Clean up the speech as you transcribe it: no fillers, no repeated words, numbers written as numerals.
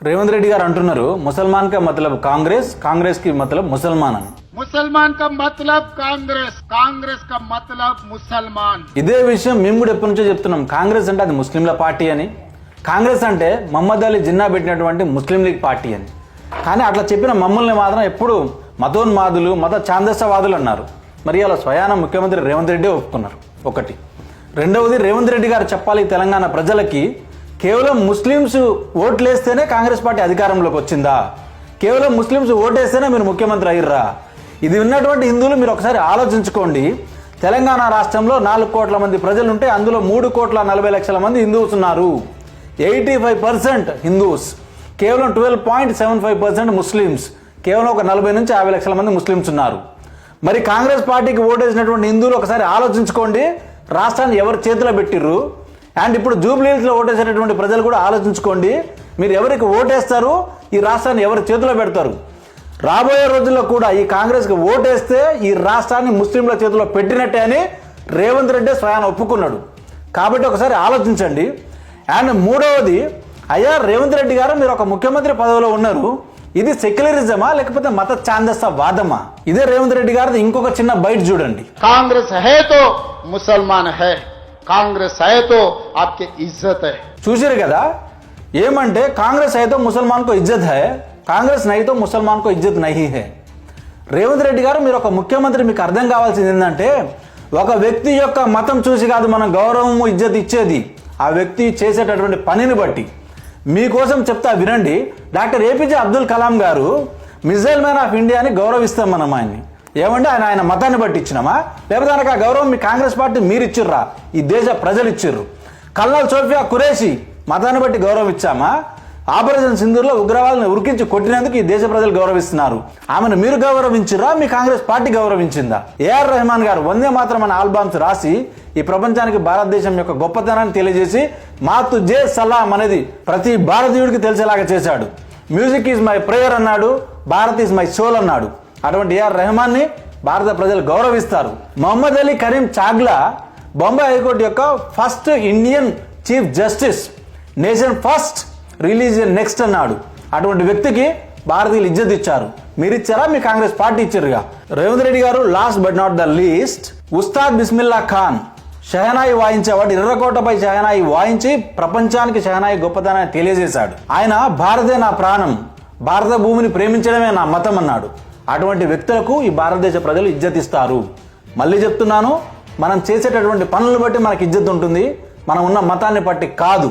రేవంత్ రెడ్డి గారు అంటున్నారు ముసల్మాన్ కా మతలబ్ కాంగ్రెస్, కాంగ్రెస్ కి మతలబ్ ముసల్మాన్ అని. ముసల్మాన్ కా మతలబ్ కాంగ్రెస్, కాంగ్రెస్ కా మతలబ్ ముసల్మాన్. ఇదే విషయం మేము కూడా ఎప్పటి నుంచో చెప్తున్నాం. కాంగ్రెస్ అంటే అది ముస్లింల పార్టీ అని, కాంగ్రెస్ అంటే మహమ్మద్ అలీ జిన్నా పెట్టినటువంటి ముస్లిం లీగ్ పార్టీ అని. కానీ అట్లా చెప్పిన మమ్మల్ని మాత్రం ఎప్పుడు మతోన్మాదులు, మత ఛాందసవాదులు అన్నారు. మరి అలా స్వయాన ముఖ్యమంత్రి రేవంత్ రెడ్డి ఒప్పుకున్నారు. ఒకటి. రెండవది, రేవంత్ రెడ్డి గారు చెప్పాలి తెలంగాణ ప్రజలకి, కేవలం ముస్లింస్ ఓట్లేస్తేనే కాంగ్రెస్ పార్టీ అధికారంలోకి వచ్చిందా? కేవలం ముస్లింస్ ఓటేస్తేనే మీరు ముఖ్యమంత్రి అయ్యిర్రా? ఇది విన్నటువంటి హిందువులు మీరు ఒకసారి ఆలోచించుకోండి. తెలంగాణ రాష్ట్రంలో 4 కోట్ల మంది ప్రజలు ఉంటే అందులో 3,40,00,000 మంది హిందూస్ ఉన్నారు. 85% హిందూస్, కేవలం 12.75% ముస్లిమ్స్, కేవలం ఒక 40 నుంచి 50 లక్షల మంది ముస్లిమ్స్ ఉన్నారు. మరి కాంగ్రెస్ పార్టీకి ఓటేసినటువంటి హిందువులు ఒకసారి ఆలోచించుకోండి, రాష్ట్రాన్ని ఎవరి చేతిలో పెట్టిర్రు? అండ్ ఇప్పుడు జూబ్లీహిల్స్లో ఓటేసేటటువంటి ప్రజలు కూడా ఆలోచించుకోండి, మీరు ఎవరికి ఓటేస్తారు, ఈ రాష్ట్రాన్ని ఎవరి చేతిలో పెడతారు? రాబోయే రోజుల్లో కూడా ఈ కాంగ్రెస్కి ఓటేస్తే ఈ రాష్ట్రాన్ని ముస్లింల చేతిలో పెట్టినట్టే అని రేవంత్ రెడ్డి స్వయాన ఒప్పుకున్నాడు. కాబట్టి ఒకసారి ఆలోచించండి. అండ్ మూడవది, అయ్యా రేవంత్ రెడ్డి గారు మీరు ఒక ముఖ్యమంత్రి పదవిలో ఉన్నారు, ఇది సెక్యులరిజమా లేకపోతే మత ఛాందస వాదమా? ఇదే రేవంత్ రెడ్డి గారిది ఇంకొక చిన్న బయట చూడండి. కాంగ్రెస్ హై తో ముసల్మాన్ హై, కాంగ్రెస్ హై తో ఆప్కే ఇజ్జత్ హై. చూసారు కదా, ఏమంటే కాంగ్రెస్ హై తో ముసల్మాన్ కో ఇజ్జత్ హై, కాంగ్రెస్ నహీ తో ముసల్మాన్ కో ఇజ్జత్ నహీ హై. రేవంత్ రెడ్డి గారు మీరు ఒక ముఖ్యమంత్రి, మీకు అర్థం కావాల్సింది ఏంటంటే, ఒక వ్యక్తి యొక్క మతం చూసి కాదు మనం గౌరవము ఇజ్జత్ ఇచ్చేది, ఆ వ్యక్తి చేసేటటువంటి పనిని బట్టి. మీకోసం చెప్తా వినండి. డాక్టర్ ఏపీజే అబ్దుల్ కలాం గారు మిజైల్ మ్యాన్ ఆఫ్ ఇండియా అని గౌరవిస్తాం మనం ఆయన్ని. ఏమంటే ఆయన మతాన్ని బట్టి ఇచ్చినామా, లేకపోతే ఆయనకు ఆ గౌరవం మీ కాంగ్రెస్ పార్టీ మీరు ఇచ్చిర్రా? ఈ దేశ ప్రజలు ఇచ్చిర్రు. కల్నల్ సోఫియా ఖురేషి మతాన్ని బట్టి గౌరవం ఇచ్చామా? ఆపరేషన్ సింధూర్లో ఉగ్రవాదులను ఉరికించి కొట్టినందుకు ఈ దేశ ప్రజలు గౌరవిస్తున్నారు. ఆమెను మీరు గౌరవించిరా, మీ కాంగ్రెస్ పార్టీ గౌరవించిందా? ఏఆర్ రెహమాన్ గారు వందే మాత్రం అనే ఆల్బమ్స్ రాసి ఈ ప్రపంచానికి భారతదేశం యొక్క గొప్పతనాన్ని తెలియజేసి మాతు జే సలాం అనేది ప్రతి భారతీయుడికి తెలిసేలాగా చేశాడు. మ్యూజిక్ ఈజ్ మై ప్రేయర్ అన్నాడు, భారత్ ఈజ్ మై సోల్ అన్నాడు. అటువంటి ఏఆర్ రెహమాన్ ని భారత ప్రజలు గౌరవిస్తారు. మొహమ్మద్ అలీ కరీం చాగ్లా బొంబాయి హైకోర్టు యొక్క first Indian chief justice, nation first religion next అన్నాడు. అటువంటి వ్యక్తికి భారతీయులు ఇజ్జత్ ఇచ్చారు. మీరు ఇచ్చారా, మీ కాంగ్రెస్ పార్టీ ఇచ్చారుగా? రేవంత్ రెడ్డి గారు last but not the least, Ustad Bismillah Khan shehnai వాయించేవాడు. ఎర్రకోటపై షహనాయి వాయించి ప్రపంచానికి షహనాయి గొప్పతనాన్ని తెలియజేశాడు. ఆయన భారతే నా ప్రాణం, భారత భూమిని ప్రేమించడమే నా మతం అన్నాడు. అటువంటి వ్యక్తులకు ఈ భారతదేశ ప్రజలు ఇజ్జత్ ఇస్తారు. మళ్ళీ చెప్తున్నాను, మనం చేసేటటువంటి పనులను బట్టి మనకి ఇజ్జత్ ఉంటుంది, మనం ఉన్న మతాన్ని బట్టి కాదు.